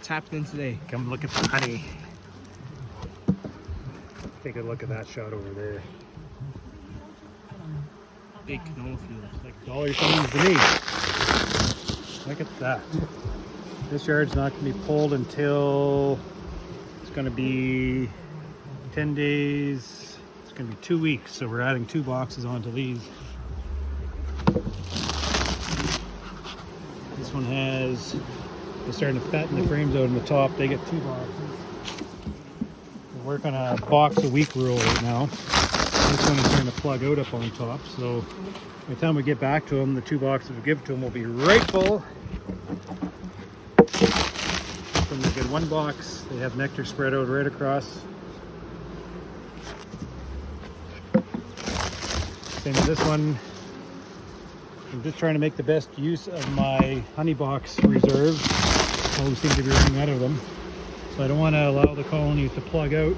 What's happening today? Come look at the honey. Take a look at that shot over there. Big canola field. Like dollar signs to me. Look at that. This yard's not going to be pulled until it's going to be 10 days. It's going to be 2 weeks. So we're adding 2 boxes onto these. This one has, they're starting to fatten the frames out in the top. They get 2 boxes. We're working on a box a week rule right now. This one is starting to plug out up on top. So by the time we get back to them, the 2 boxes we give to them will be right full. When they get 1 box, they have nectar spread out right across. Same with this one. I'm just trying to make the best use of my honey box reserves. Always seem to be running out of them. So I don't want to allow the colonies to plug out.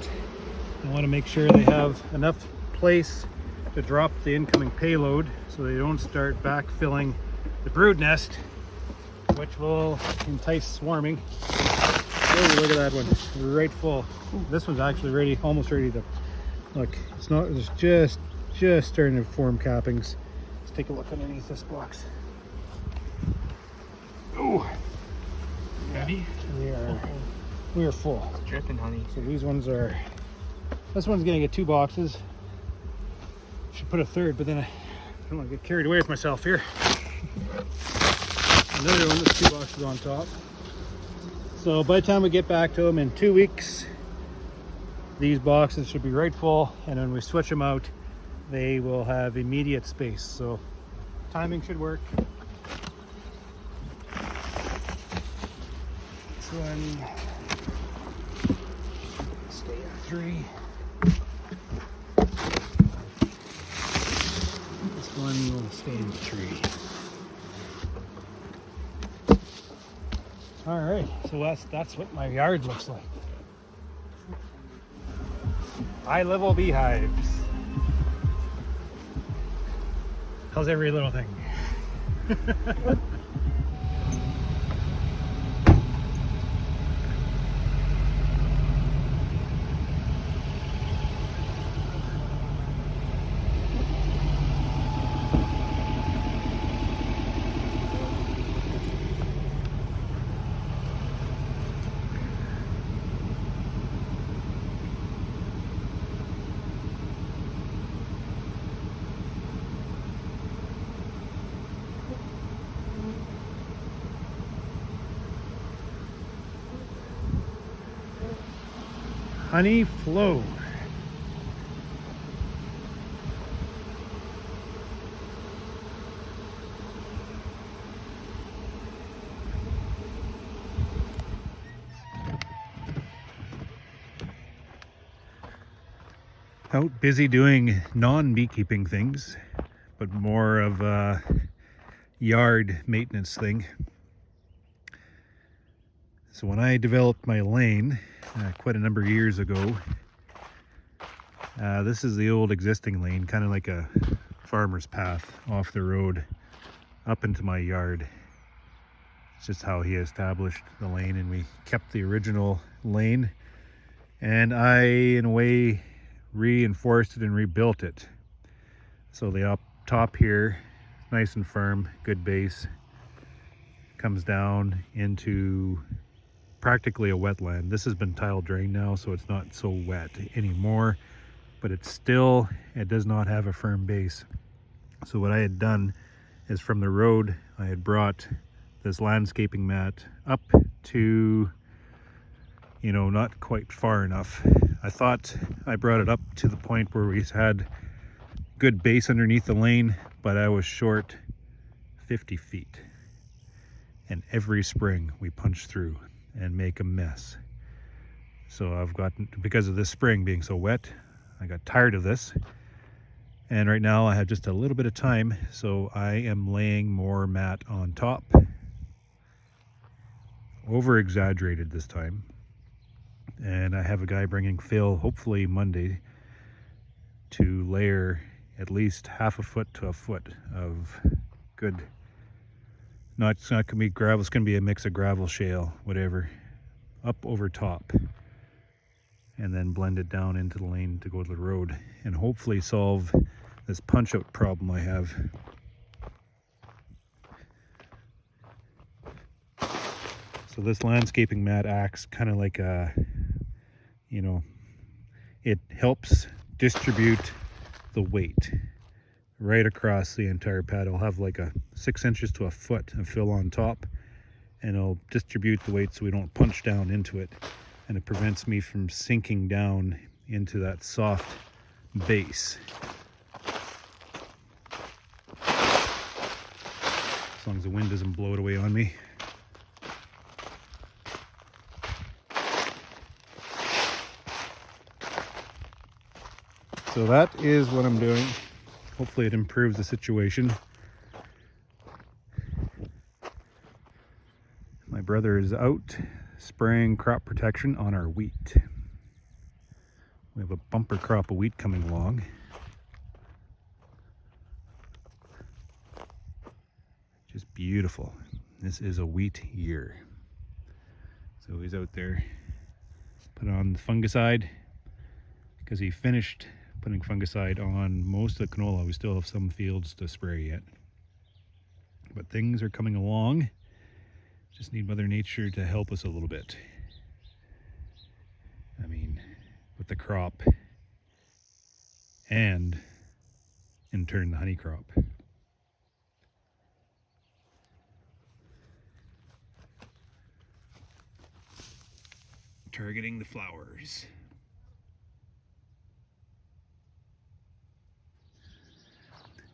I want to make sure they have enough place to drop the incoming payload so they don't start backfilling the brood nest, which will entice swarming. Oh, look at that one, right full. This one's actually ready, almost ready to, look, it's just starting to form cappings. Let's take a look underneath this box. Oh, Ready? We are full. It's dripping honey. So these ones are, this one's gonna get 2 boxes. Should put a 3rd, but then I don't want to get carried away with myself here. Another one with 2 boxes on top. So by the time we get back to them in 2 weeks, these boxes should be right full, and when we switch them out, they will have immediate space. So timing should work. This one stay at 3. This one will stay in 3. All right, so that's what my yard looks like. High-level beehives. How's every little thing? Honey flow. Out busy doing non-beekeeping things, but more of a yard maintenance thing. So when I developed my lane quite a number of years ago, this is the old existing lane, kind of like a farmer's path off the road up into my yard. It's just how he established the lane, and we kept the original lane, and I in a way reinforced it and rebuilt it. So the up top here, nice and firm, good base, comes down into practically a wetland. This has been tile drained now, so it's not so wet anymore, but it does not have a firm base. So what I had done is from the road, I had brought this landscaping mat up to, not quite far enough. I thought I brought it up to the point where we had good base underneath the lane, but I was short 50 feet. And every spring we punch through and make a mess. So because of this spring being so wet, I got tired of this. And right now I have just a little bit of time, so I am laying more mat on top. Over exaggerated this time. And I have a guy bringing fill, hopefully Monday, to layer at least half a foot to a foot of good, it's not gonna be gravel, it's gonna be a mix of gravel, shale, whatever, up over top, and then blend it down into the lane to go to the road, and hopefully solve this punch out problem I have. So this landscaping mat acts kind of like a, you know, it helps distribute the weight right across the entire pad. I'll have like a 6 inches to a foot of fill on top, and it'll distribute the weight so we don't punch down into it, and it prevents me from sinking down into that soft base. As long as the wind doesn't blow it away on me. So that is what I'm doing. Hopefully it improves the situation. My brother is out spraying crop protection on our wheat. We have a bumper crop of wheat coming along. Just beautiful. This is a wheat year. So he's out there putting on the fungicide because he finished putting fungicide on most of the canola. We still have some fields to spray yet. But things are coming along. Just need Mother Nature to help us a little bit. I mean, with the crop and in turn the honey crop. Targeting the flowers.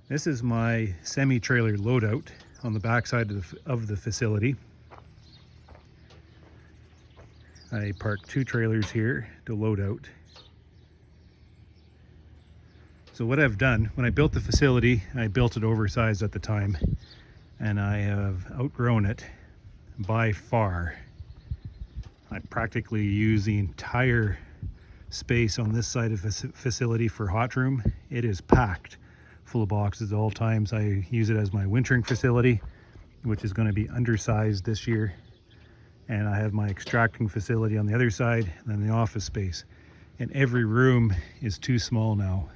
This is my semi-trailer loadout on the backside of the facility. I parked 2 trailers here to load out. So what I've done, when I built the facility, I built it oversized at the time, and I have outgrown it by far. I practically use the entire space on this side of the facility for hot room. It is packed full of boxes at all times. I use it as my wintering facility, which is going to be undersized this year. And I have my extracting facility on the other side, and then the office space. And every room is too small now.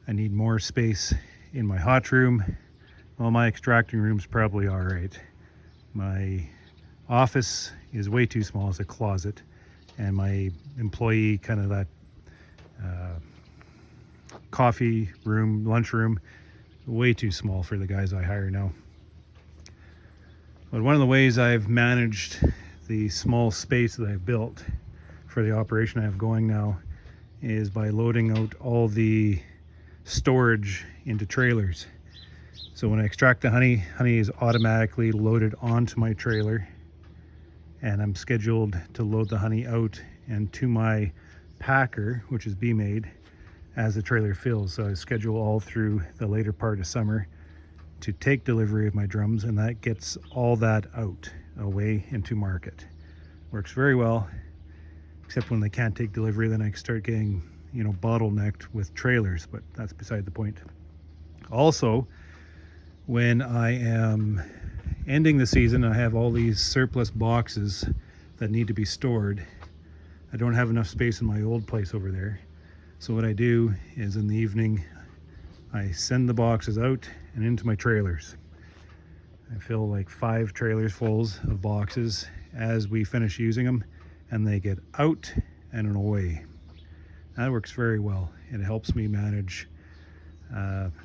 I need more space in my hot room. Well, my extracting room's probably all right. My office is way too small as a closet, and my employee kind of that coffee room, lunch room, way too small for the guys I hire now. But one of the ways I've managed the small space that I've built for the operation I have going now is by loading out all the storage into trailers. So when I extract the honey is automatically loaded onto my trailer, and I'm scheduled to load the honey out and to my packer, which is Bee Made, as the trailer fills. So I schedule all through the later part of summer to take delivery of my drums, and that gets all that out away into market. Works very well, except when they can't take delivery, then I start getting, you know, bottlenecked with trailers, but that's beside the point. Also, when I am ending the season, I have all these surplus boxes that need to be stored. I don't have enough space in my old place over there. So what I do is in the evening, I send the boxes out and into my trailers. I fill like 5 trailers fulls of boxes as we finish using them, and they get out and away. That works very well. It helps me manage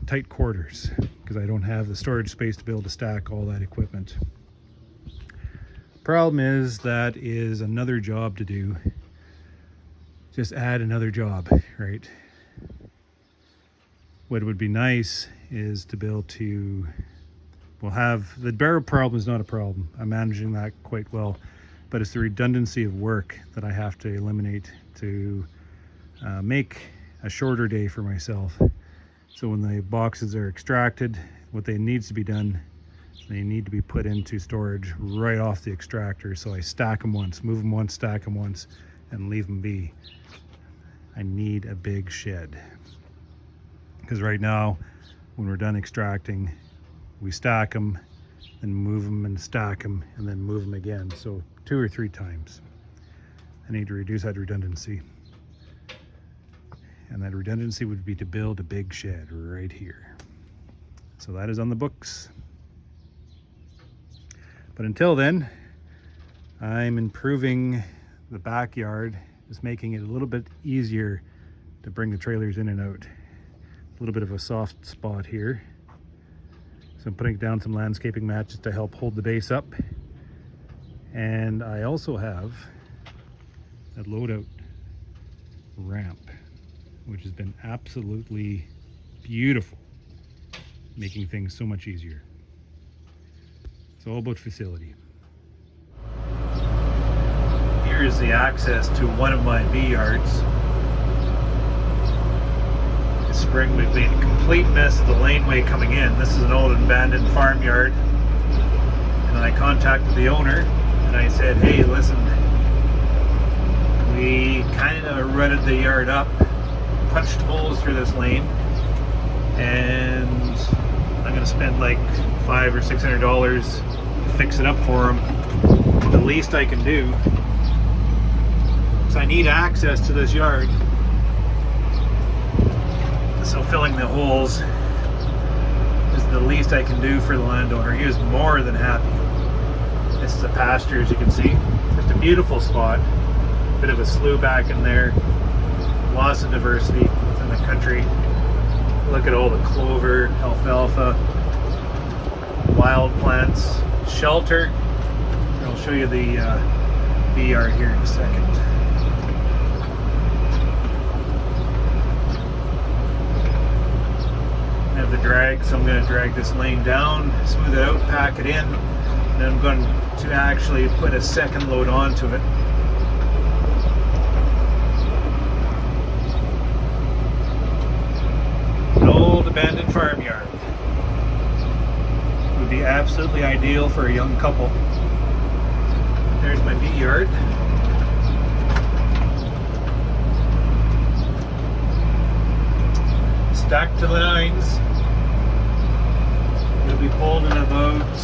tight quarters because I don't have the storage space to be able to stack all that equipment. Problem is that is another job to do. Just add another job, right? What would be nice is to be able to, well, have the barrel problem is not a problem. I'm managing that quite well, but it's the redundancy of work that I have to eliminate to make a shorter day for myself. So when the boxes are extracted, what they needs to be done, they need to be put into storage right off the extractor. So I stack them once, move them once, stack them once, and leave them be. I need a big shed. Because right now, when we're done extracting, we stack them, then move them and stack them, and then move them again. So 2 or 3 times. I need to reduce that redundancy. And that redundancy would be to build a big shed right here. So that is on the books. But until then, I'm improving the backyard, just making it a little bit easier to bring the trailers in and out. A little bit of a soft spot here. So I'm putting down some landscaping mats to help hold the base up. And I also have a loadout ramp, which has been absolutely beautiful, making things so much easier. It's all about facility. Here is the access to one of my bee yards. This spring we've made a complete mess of the laneway coming in. This is an old abandoned farmyard. And I contacted the owner and I said, hey, listen, we kind of rutted the yard up, punched holes through this lane, and I'm going to spend like $500 or $600 to fix it up for him. The least I can do, because I need access to this yard. So filling the holes is the least I can do for the landowner. He was more than happy. This is a pasture, as you can see. Just a beautiful spot. Bit of a slough back in there. Lots of diversity within the country. Look at all the clover, alfalfa, wild plants, shelter. I'll show you the bee yard here in a second. I have the drag, so I'm going to drag this lane down, smooth it out, pack it in, and then I'm going to actually put a second load onto it. An old abandoned farmyard. Would be absolutely ideal for a young couple. There's my bee yard. Stacked to the nines. It'll be pulled in about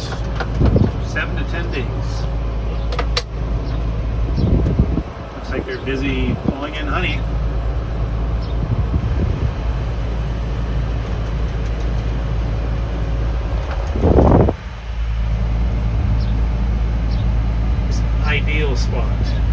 7 to 10 days. Looks like they're busy pulling in honey. It's an ideal spot.